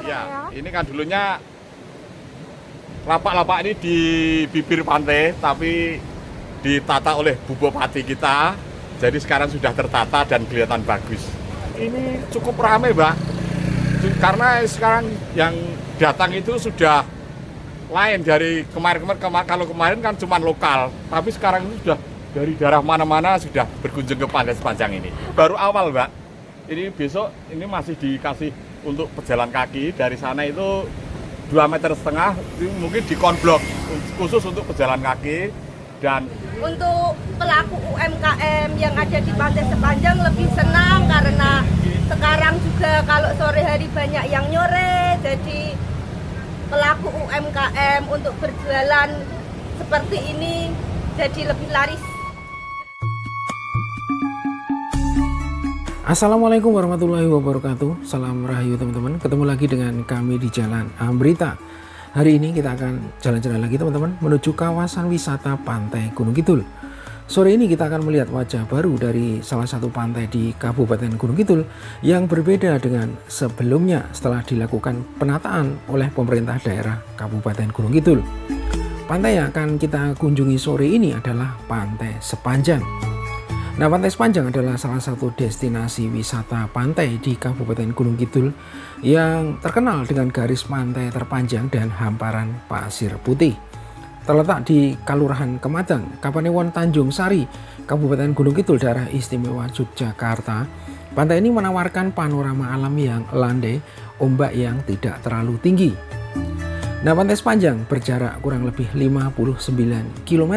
Ya, ini kan dulunya lapak-lapak ini di bibir pantai, tapi ditata oleh Bupati kita. Jadi sekarang sudah tertata dan kelihatan bagus. Ini cukup ramai, Mbak. Karena sekarang yang datang itu sudah lain dari kemarin-kemarin. Kalau kemarin kan cuma lokal, tapi sekarang itu sudah dari daerah mana-mana sudah berkunjung ke pantai sepanjang ini. Baru awal, Mbak. Ini besok ini masih dikasih untuk pejalan kaki. Dari sana itu 2,5 meter, mungkin dikonblok khusus untuk pejalan kaki. Dan untuk pelaku UMKM yang ada di pantai sepanjang lebih senang karena sekarang juga kalau sore hari banyak yang nyore, jadi pelaku UMKM untuk berjualan seperti ini jadi lebih laris. Assalamualaikum warahmatullahi wabarakatuh. Salam rahayu teman-teman. Ketemu lagi dengan kami di Jalan Ambrita. Hari ini kita akan jalan-jalan lagi teman-teman menuju kawasan wisata Pantai Gunung Kidul. Sore ini kita akan melihat wajah baru dari salah satu pantai di Kabupaten Gunung Kidul yang berbeda dengan sebelumnya setelah dilakukan penataan oleh pemerintah daerah Kabupaten Gunung Kidul. Pantai yang akan kita kunjungi sore ini adalah Pantai Sepanjang. Nah, Pantai Sepanjang adalah salah satu destinasi wisata pantai di Kabupaten Gunung Kidul yang terkenal dengan garis pantai terpanjang dan hamparan pasir putih. Terletak di Kalurahan Kematang, Kapanewon Tanjung Sari, Kabupaten Gunung Kidul, daerah istimewa Yogyakarta. Pantai ini menawarkan panorama alam yang landai, ombak yang tidak terlalu tinggi. Nah, Pantai Sepanjang berjarak kurang lebih 59 km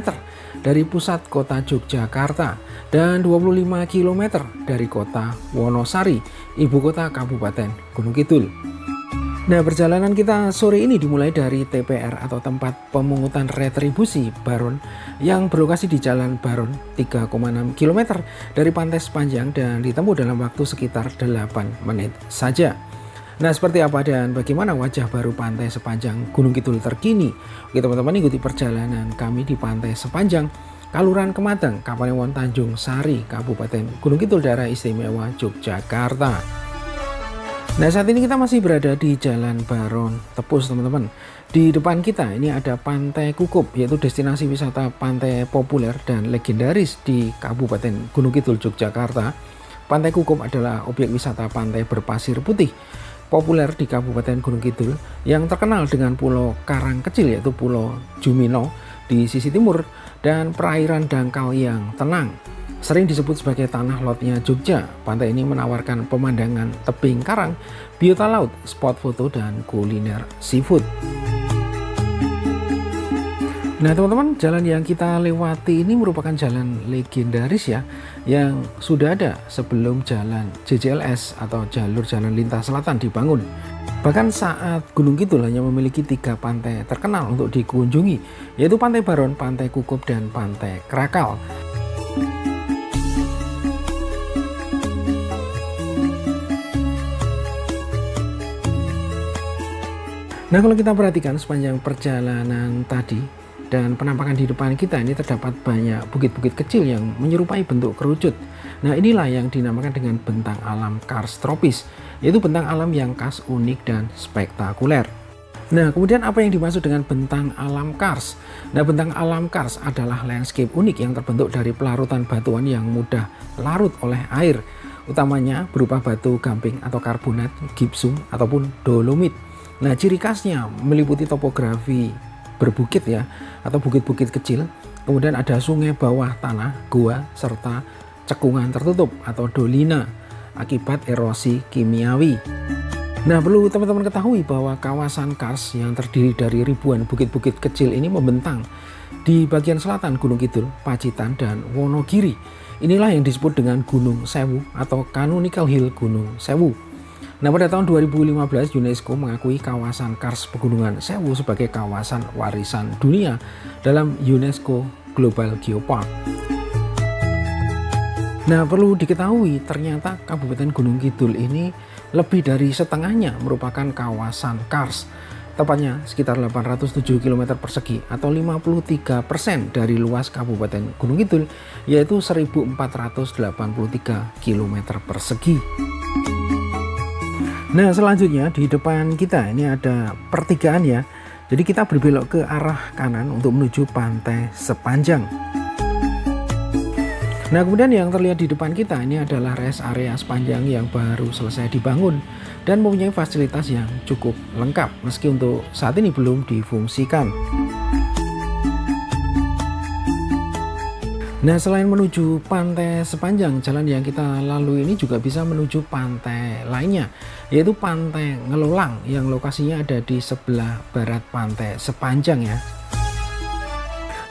dari pusat kota Yogyakarta dan 25 km dari kota Wonosari, ibu kota Kabupaten Gunung Kidul. Nah, perjalanan kita sore ini dimulai dari TPR atau tempat pemungutan retribusi Baron yang berlokasi di Jalan Baron 3,6 km dari Pantai Sepanjang dan ditempuh dalam waktu sekitar 8 menit saja. Nah, seperti apa dan bagaimana wajah baru Pantai Sepanjang Gunung Kidul terkini? Oke teman-teman, ikuti perjalanan kami di Pantai Sepanjang, Kalurahan Kematang, Kapanewon Tanjung Sari, Kabupaten Gunung Kidul, daerah istimewa Yogyakarta. Nah, saat ini kita masih berada di Jalan Baron Tepus teman-teman. Di depan kita ini ada Pantai Kukup, yaitu destinasi wisata pantai populer dan legendaris di Kabupaten Gunung Kidul, Yogyakarta. Pantai Kukup adalah objek wisata pantai berpasir putih populer di Kabupaten Gunung Kidul yang terkenal dengan pulau karang kecil yaitu Pulau Jumino di sisi timur dan perairan dangkal yang tenang. Sering disebut sebagai tanah lautnya Jogja. Pantai ini menawarkan pemandangan tebing karang, biota laut, spot foto dan kuliner seafood. Nah teman-teman, jalan yang kita lewati ini merupakan jalan legendaris ya, yang sudah ada sebelum jalan JJLS atau jalur jalan lintas selatan dibangun. Bahkan saat Gunung Kidul hanya memiliki 3 pantai terkenal untuk dikunjungi, yaitu Pantai Baron, Pantai Kukup, dan Pantai Krakal. Nah, kalau kita perhatikan sepanjang perjalanan tadi dan penampakan di depan kita ini terdapat banyak bukit-bukit kecil yang menyerupai bentuk kerucut. Nah, inilah yang dinamakan dengan bentang alam kars tropis, yaitu bentang alam yang khas, unik, dan spektakuler. Nah, kemudian apa yang dimaksud dengan bentang alam kars? Nah, bentang alam kars adalah landscape unik yang terbentuk dari pelarutan batuan yang mudah larut oleh air, utamanya berupa batu gamping atau karbonat, gipsum, ataupun dolomit. Nah, ciri khasnya meliputi topografi berbukit ya, atau bukit-bukit kecil, kemudian ada sungai bawah tanah, gua, serta cekungan tertutup atau dolina akibat erosi kimiawi. Nah, perlu teman-teman ketahui bahwa kawasan kars yang terdiri dari ribuan bukit-bukit kecil ini membentang di bagian selatan Gunung Kidul, Pacitan, dan Wonogiri. Inilah yang disebut dengan Gunung Sewu atau Canonical Hill Gunung Sewu. Nah, pada tahun 2015 UNESCO mengakui kawasan Kars Pegunungan Sewu sebagai kawasan warisan dunia dalam UNESCO Global Geopark. Nah, perlu diketahui ternyata Kabupaten Gunung Kidul ini lebih dari setengahnya merupakan kawasan Kars. Tepatnya sekitar 807 km persegi atau 53% dari luas Kabupaten Gunung Kidul, yaitu 1483 km persegi. Nah, selanjutnya di depan kita ini ada pertigaan ya. Jadi kita berbelok ke arah kanan untuk menuju Pantai Sepanjang. Nah, kemudian yang terlihat di depan kita ini adalah rest area sepanjang yang baru selesai dibangun dan mempunyai fasilitas yang cukup lengkap meski untuk saat ini belum difungsikan. Nah, selain menuju Pantai Sepanjang, jalan yang kita lalui ini juga bisa menuju pantai lainnya, yaitu Pantai Ngelolang yang lokasinya ada di sebelah barat Pantai Sepanjang ya.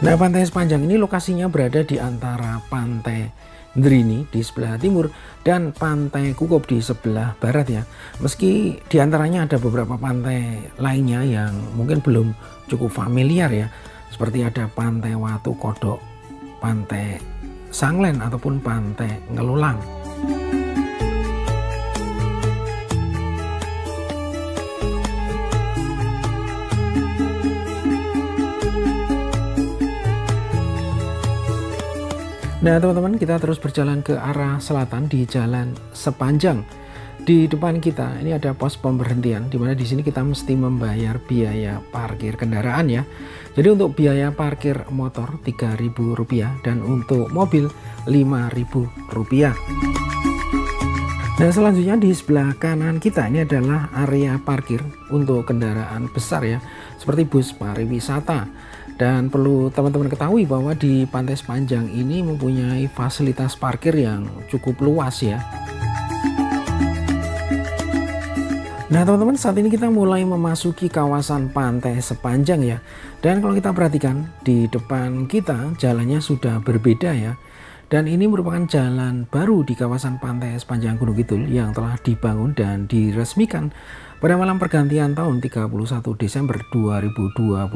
Nah, Pantai Sepanjang ini lokasinya berada di antara Pantai Drini di sebelah timur dan Pantai Kukup di sebelah barat ya. Meski diantaranya ada beberapa pantai lainnya yang mungkin belum cukup familiar ya, seperti ada Pantai Watu Kodok, Pantai Sanglen ataupun Pantai Ngelolang. Nah, teman-teman, kita terus berjalan ke arah selatan di Jalan Sepanjang. Di depan kita ini ada pos pemberhentian, di mana di sini kita mesti membayar biaya parkir kendaraan ya. Jadi untuk biaya parkir motor Rp3.000 dan untuk mobil Rp5.000. Nah, selanjutnya di sebelah kanan kita ini adalah area parkir untuk kendaraan besar ya, seperti bus pariwisata. Dan perlu teman-teman ketahui bahwa di Pantai Sepanjang ini mempunyai fasilitas parkir yang cukup luas ya. Nah, teman-teman, saat ini kita mulai memasuki kawasan Pantai Sepanjang ya. Dan kalau kita perhatikan di depan kita jalannya sudah berbeda ya. Dan ini merupakan jalan baru di kawasan Pantai Sepanjang Gunung Kidul yang telah dibangun dan diresmikan pada malam pergantian tahun 31 Desember 2025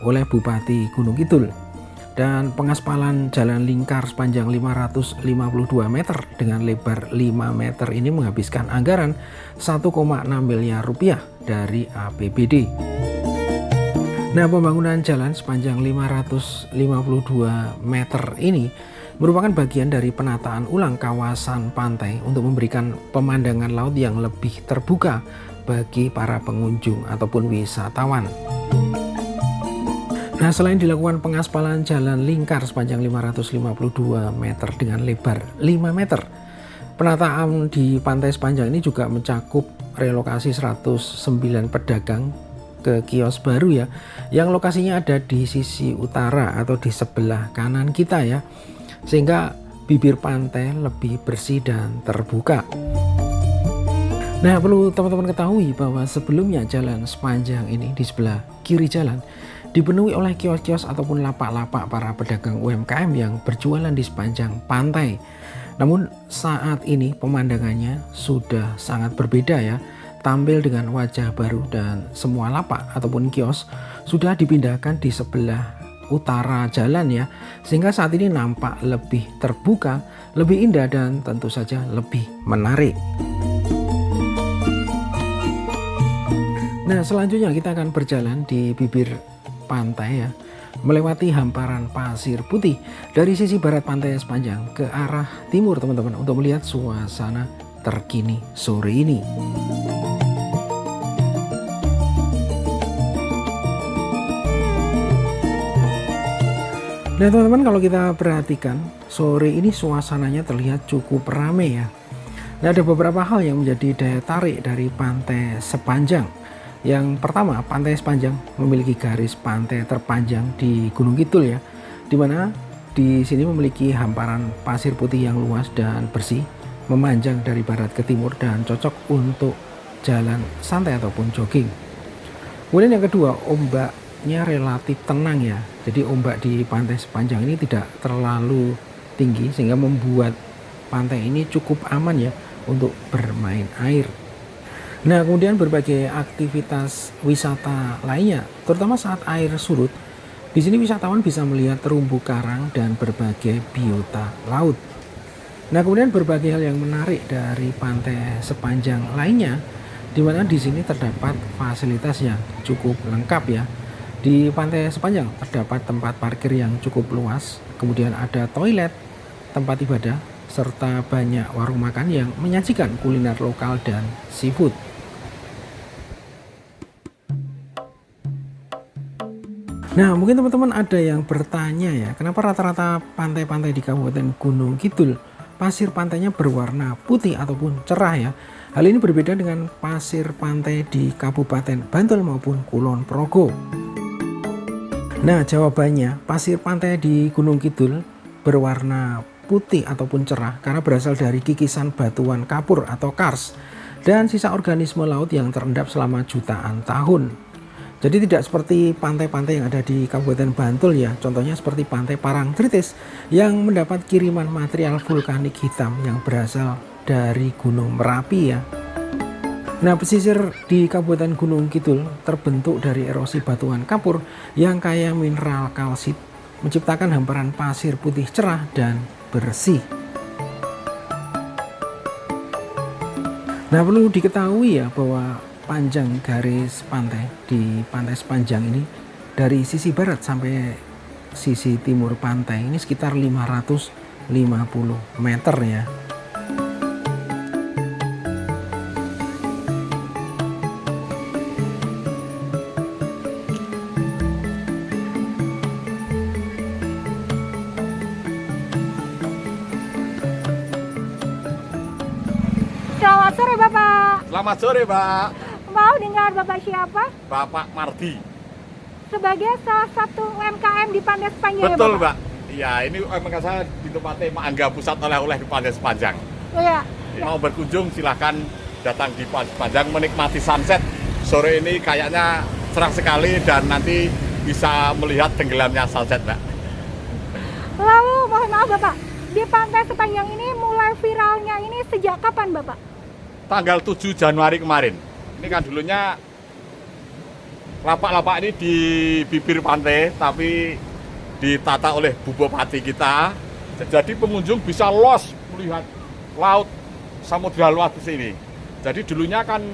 oleh Bupati Gunung Kidul. Dan pengaspalan jalan lingkar sepanjang 552 meter dengan lebar 5 meter ini menghabiskan anggaran 1,6 miliar rupiah dari APBD. Nah, pembangunan jalan sepanjang 552 meter ini merupakan bagian dari penataan ulang kawasan pantai untuk memberikan pemandangan laut yang lebih terbuka bagi para pengunjung ataupun wisatawan. Nah, selain dilakukan pengaspalan jalan lingkar sepanjang 552 meter dengan lebar 5 meter, penataan di Pantai Sepanjang ini juga mencakup relokasi 109 pedagang ke kios baru ya, yang lokasinya ada di sisi utara atau di sebelah kanan kita ya, sehingga bibir pantai lebih bersih dan terbuka. Nah, perlu teman-teman ketahui bahwa sebelumnya jalan sepanjang ini di sebelah kiri jalan dipenuhi oleh kios-kios ataupun lapak-lapak para pedagang UMKM yang berjualan di sepanjang pantai. Namun saat ini pemandangannya sudah sangat berbeda ya, tampil dengan wajah baru dan semua lapak ataupun kios sudah dipindahkan di sebelah utara jalan ya, sehingga saat ini nampak lebih terbuka, lebih indah dan tentu saja lebih menarik. Nah, selanjutnya kita akan berjalan di bibir pantai ya, melewati hamparan pasir putih dari sisi barat Pantai Sepanjang ke arah timur teman-teman, untuk melihat suasana terkini sore ini. Nah, teman-teman, kalau kita perhatikan sore ini suasananya terlihat cukup ramai ya. Nah, ada beberapa hal yang menjadi daya tarik dari Pantai Sepanjang. Yang pertama, Pantai Sepanjang memiliki garis pantai terpanjang di Gunung Kidul ya, dimana di sini memiliki hamparan pasir putih yang luas dan bersih, memanjang dari barat ke timur dan cocok untuk jalan santai ataupun jogging. Kemudian yang kedua, ombaknya relatif tenang ya, jadi ombak di Pantai Sepanjang ini tidak terlalu tinggi sehingga membuat pantai ini cukup aman ya untuk bermain air. Nah, kemudian berbagai aktivitas wisata lainnya, terutama saat air surut, di sini wisatawan bisa melihat terumbu karang dan berbagai biota laut. Nah, kemudian berbagai hal yang menarik dari Pantai Sepanjang lainnya, di mana di sini terdapat fasilitas yang cukup lengkap ya. Di Pantai Sepanjang terdapat tempat parkir yang cukup luas, kemudian ada toilet, tempat ibadah, serta banyak warung makan yang menyajikan kuliner lokal dan seafood. Nah, mungkin teman-teman ada yang bertanya ya, kenapa rata-rata pantai-pantai di Kabupaten Gunung Kidul pasir pantainya berwarna putih ataupun cerah ya. Hal ini berbeda dengan pasir pantai di Kabupaten Bantul maupun Kulon Progo. Nah, jawabannya pasir pantai di Gunung Kidul berwarna putih ataupun cerah karena berasal dari kikisan batuan kapur atau kars dan sisa organisme laut yang terendap selama jutaan tahun. Jadi tidak seperti pantai-pantai yang ada di Kabupaten Bantul ya, contohnya seperti Pantai Parangtritis yang mendapat kiriman material vulkanik hitam yang berasal dari Gunung Merapi ya. Nah, pesisir di Kabupaten Gunung Kidul terbentuk dari erosi batuan kapur yang kaya mineral kalsit, menciptakan hamparan pasir putih cerah dan bersih. Nah, perlu diketahui ya bahwa panjang garis pantai di pantai sepanjang ini dari sisi barat sampai sisi timur pantai ini sekitar 550 meter ya. Selamat sore Bapak. Selamat sore, Mbak. Mau dengar Bapak siapa? Bapak Mardi. Sebagai salah satu UMKM di Pantai Sepanjang Betul, ya Bapak? Mbak. Iya, ini UMKM saya ditempati Mangga Pusat oleh-oleh di Pantai Sepanjang. Iya. Mau berkunjung silahkan datang di Pantai Sepanjang menikmati sunset. Sore ini kayaknya cerah sekali dan nanti bisa melihat tenggelamnya sunset, Mbak. Lalu mohon maaf Bapak, di Pantai Sepanjang ini mulai viralnya ini sejak kapan Bapak? Tanggal 7 Januari kemarin. Ini kan dulunya lapak-lapak ini di bibir pantai, tapi ditata oleh bupati kita. Jadi pengunjung bisa los melihat laut, samudra luas di sini. Jadi dulunya kan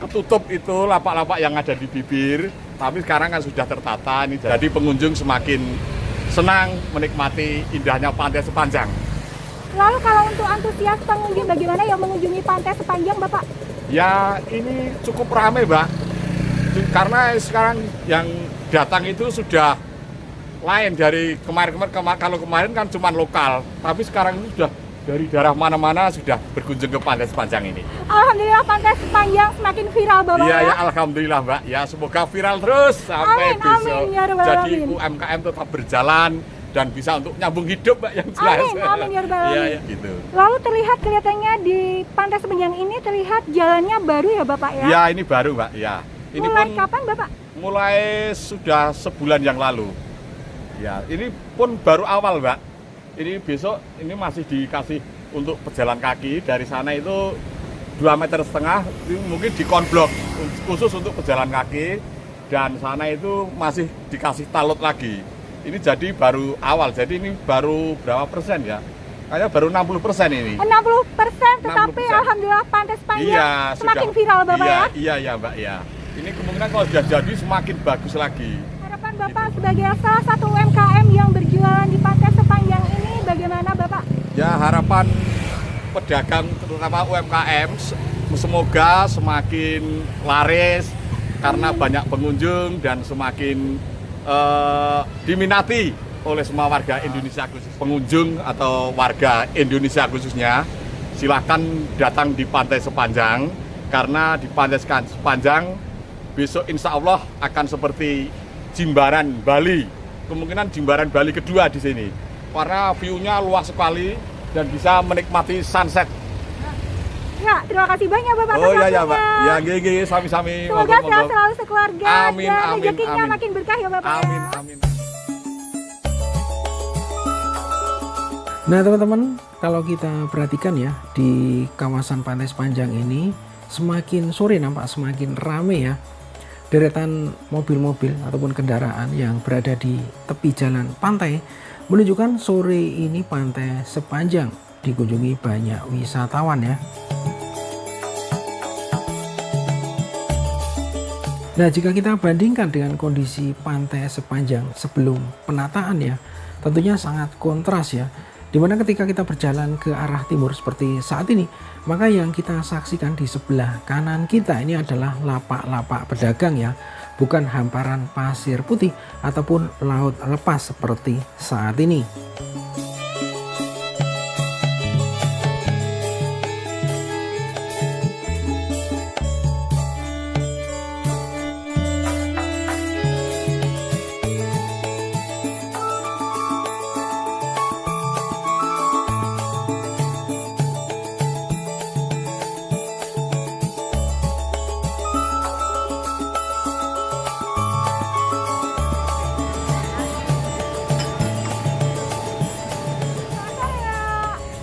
ketutup itu lapak-lapak yang ada di bibir, tapi sekarang kan sudah tertata. Ini jadi pengunjung semakin senang menikmati indahnya Pantai Sepanjang. Lalu kalau untuk antusias pengunjung bagaimana yang mengunjungi Pantai Sepanjang Bapak? Ya ini cukup ramai, Mbak, karena sekarang yang datang itu sudah lain dari kemarin-kemarin. Kalau kemarin kan cuma lokal, tapi sekarang itu sudah dari daerah mana-mana sudah berkunjung ke Pantai Sepanjang ini. Alhamdulillah Pantai Sepanjang semakin viral Bapak Iya ya? ya, alhamdulillah Mbak. Ya semoga viral terus sampai Amin, besok. amin, ya Rabbal Jadi Alamin. UMKM tetap berjalan dan bisa untuk nyambung hidup, Mbak, yang jelas. Amin, amin, ya Rabbal Iya Alamin. ya, gitu. Lalu terlihat kelihatannya di Pantai Sepanjang ini terlihat jalannya baru ya Bapak ya? Ya ini baru, Mbak. Ya. Ini Mulai pun kapan Bapak? mulai sudah sebulan yang lalu. Ya, ini pun baru awal, Mbak. Ini besok ini masih dikasih untuk pejalan kaki. Dari sana itu 2,5 meter, ini mungkin dikonblok khusus untuk pejalan kaki, dan sana itu masih dikasih talut lagi. Ini jadi baru awal, jadi ini baru berapa persen ya? Kayaknya baru 60% ini. 60%, tetapi 60%. Alhamdulillah Pantai Sepanjang Iya, semakin sudah. viral Bapak Iya, ya? iya, ya Mbak ya. Ini kemungkinan kalau sudah jadi semakin bagus lagi. Harapan Bapak sebagai salah satu UMKM yang berjualan di Pantai Sepanjang ini bagaimana Bapak? Ya harapan pedagang terutama UMKM semoga semakin laris karena banyak pengunjung dan semakin diminati oleh semua warga Indonesia, khusus pengunjung atau warga Indonesia khususnya. Silahkan datang di Pantai Sepanjang, karena di Pantai Sepanjang besok insya Allah akan seperti Jimbaran Bali, kemungkinan Jimbaran Bali kedua di sini, karena view-nya luas sekali dan bisa menikmati sunset. Ya, terima kasih banyak Bapak. Oh atas ya Mbak, waktunya. ya gigi sami-sami. Semoga sehat selalu sekeluarga Amin, dan amin, rezekinya amin. makin berkah ya Bapak. Amin, ya. amin. Nah teman-teman, kalau kita perhatikan ya, di kawasan Pantai Sepanjang ini semakin sore nampak semakin ramai ya. Deretan mobil-mobil ataupun kendaraan yang berada di tepi jalan pantai menunjukkan sore ini Pantai Sepanjang dikunjungi banyak wisatawan ya. Nah, jika kita bandingkan dengan kondisi Pantai Sepanjang sebelum penataan ya, tentunya sangat kontras ya. Dimana ketika kita berjalan ke arah timur seperti saat ini, maka yang kita saksikan di sebelah kanan kita ini adalah lapak-lapak pedagang ya, bukan hamparan pasir putih ataupun laut lepas seperti saat ini.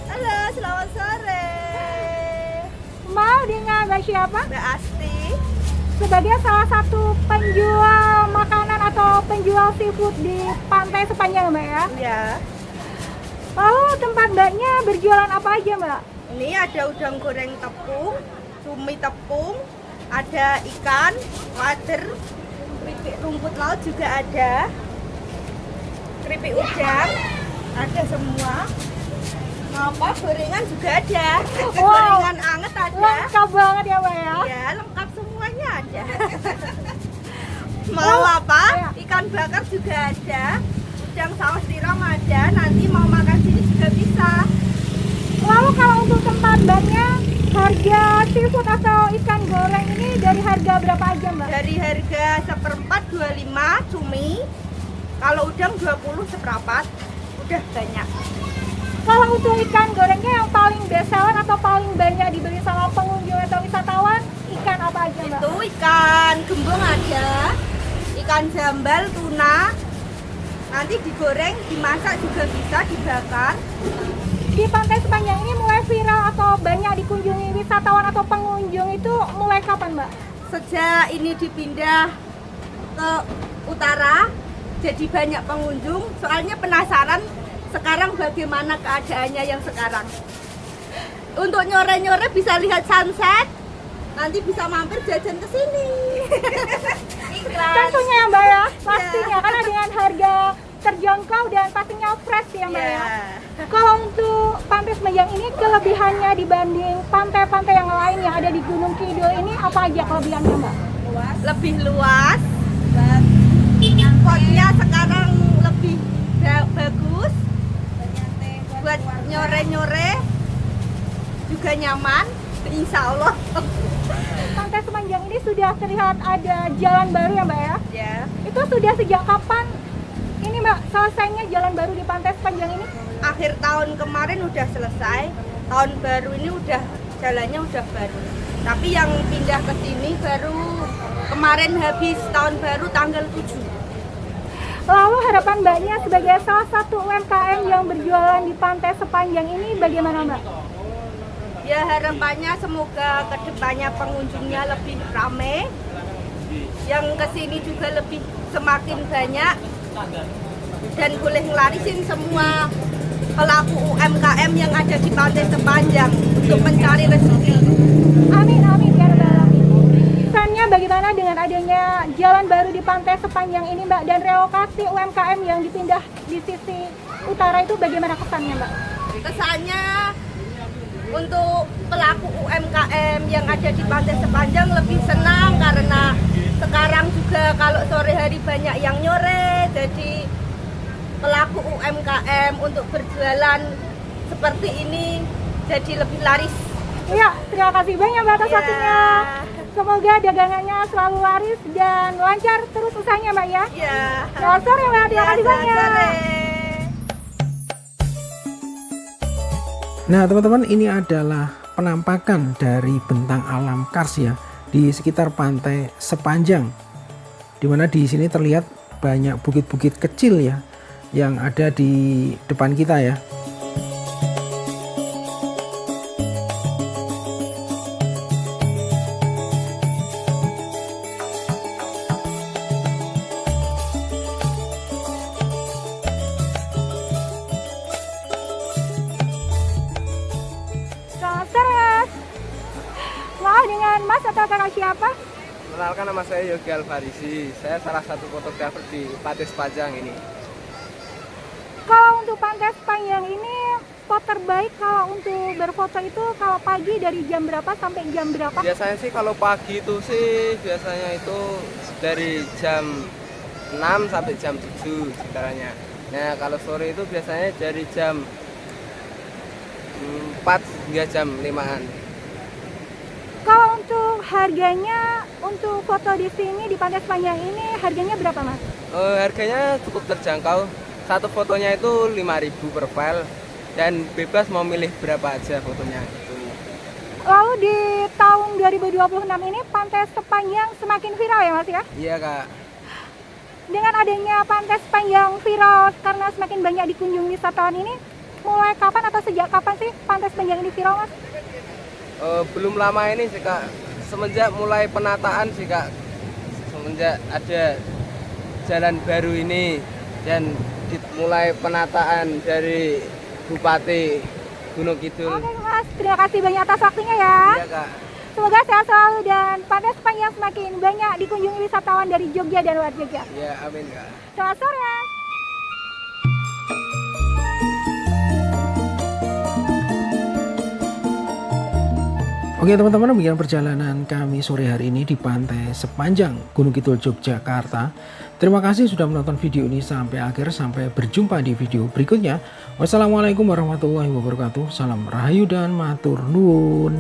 Halo, selamat sore. Mau dengan Mbak siapa? Mbak Asti. Sebagai salah satu penjual makanan atau penjual seafood di pantai sepanjang Mbak ya. Ya. Lalu tempat Mbaknya berjualan apa aja Mbak? Ini ada udang goreng tepung, cumi tepung, ada ikan, wader, keripik rumput laut juga ada, keripik udang, ada semua. Apa gorengan juga ada, Wow. gorengan anget ada. Lengkap banget ya Mbak ya. Ya, lengkap semuanya ada. Mau apa? Ya. Ikan bakar juga ada, udang saus tiram ada. Nanti mau makan sini juga bisa. Lalu kalau untuk tempat Mbaknya, harga seafood atau ikan goreng ini dari harga berapa aja Mbak? Dari harga seperempat 25 cumi, kalau udang 20 seperempat, udah banyak. Kalau untuk ikan gorengnya yang paling best seller atau paling banyak dibeli sama pengunjung atau wisatawan, ikan apa aja Mbak? Itu ikan gembung ada, ikan jambal, tuna, nanti digoreng, dimasak juga bisa, dibakar. Di pantai sepanjang ini mulai viral atau banyak dikunjungi wisatawan atau pengunjung itu mulai kapan Mbak? Sejak ini dipindah ke utara, jadi banyak pengunjung, soalnya penasaran sekarang bagaimana keadaannya yang sekarang. Untuk nyore-nyore bisa lihat sunset, nanti bisa mampir jajan ke sini. Iklan. Tentunya Mbak ya, pastinya karena dengan harga terjangkau dan pastinya fresh ya Mbak ya. Kalau untuk pantai sepanjang ini kelebihannya dibanding pantai-pantai yang lain yang ada di Gunung Kidul ini apa aja kelebihannya Mbak? Lebih luas, spotnya sekarang lebih bagus, buat nyore-nyore juga nyaman, insya Allah. Pantai sepanjang ini sudah terlihat ada jalan baru ya Mbak ya? Ya, Itu sudah sejak kapan ini Mbak selesainya jalan baru di pantai sepanjang ini? akhir tahun kemarin udah selesai, tahun baru ini udah jalannya udah baru. Tapi yang pindah ke sini baru kemarin habis tahun baru tanggal 7. Lalu harapan Mbaknya sebagai salah satu UMKM yang berjualan di pantai sepanjang ini bagaimana Mbak? Ya harapannya semoga kedepannya pengunjungnya lebih ramai, yang kesini juga lebih semakin banyak, dan boleh ngelarisin semua pelaku UMKM yang ada di pantai sepanjang untuk mencari rezeki. Amin amin ya rabbal alamin. Kesannya bagaimana dengan adanya jalan baru di pantai sepanjang ini Mbak dan relokasi UMKM yang dipindah di sisi utara itu bagaimana kesannya Mbak? Kesannya untuk pelaku UMKM yang ada di pantai sepanjang lebih senang karena sekarang juga kalau sore hari banyak yang nyore, jadi pelaku UMKM untuk berjualan seperti ini jadi lebih laris. Iya, terima kasih banyak Mbak atas Ya. waktunya. Semoga dagangannya selalu laris dan lancar terus usahanya Mbak ya. Ya. Selamat sore Mbak, terima kasih selamat banyak. sore. Nah teman-teman, ini adalah penampakan dari bentang alam kars ya di sekitar pantai sepanjang, dimana di sini terlihat banyak bukit-bukit kecil ya yang ada di depan kita ya. Selamat sore Mas. Mau dengan Mas atau kakak siapa? Kenalkan, nama saya Yogi Alfarisi. Saya salah satu fotografer di pantai sepanjang ini. Kalau untuk pantai sepanjang ini spot terbaik kalau untuk berfoto itu kalau pagi dari jam berapa sampai jam berapa? Biasanya sih kalau pagi itu sih biasanya itu dari jam 6 sampai jam 7 sekiranya. Nah kalau sore itu biasanya dari jam 4 hingga jam 5-an. Kalau untuk harganya untuk foto di sini di Pantai Sepanjang ini harganya berapa Mas? Harganya cukup terjangkau. Satu fotonya itu 5.000 per file dan bebas mau milih berapa aja fotonya gitu. Lalu di tahun 2026 ini Pantai Sepanjang semakin viral ya Mas ya? Iya Kak. Dengan adanya Pantai Sepanjang viral karena semakin banyak dikunjungi wisatawan ini, mulai kapan atau sejak kapan sih Pantai Sepanjang ini viral Mas? Belum lama ini sih Kak, semenjak mulai penataan sih Kak, semenjak ada jalan baru ini dan mulai penataan dari Bupati Gunung Kidul. Oke Mas, terima kasih banyak atas waktunya ya. Iya Kak. Semoga sehat selalu dan Pantai Sepanjang semakin banyak dikunjungi wisatawan dari Jogja dan luar Jogja. Ya amin Kak. Selamat sore. Oke teman-teman, demikian perjalanan kami sore hari ini di Pantai Sepanjang Gunung Kidul Yogyakarta. Terima kasih sudah menonton video ini sampai akhir. Sampai berjumpa di video berikutnya. Wassalamualaikum warahmatullahi wabarakatuh. Salam rahayu dan matur nuwun.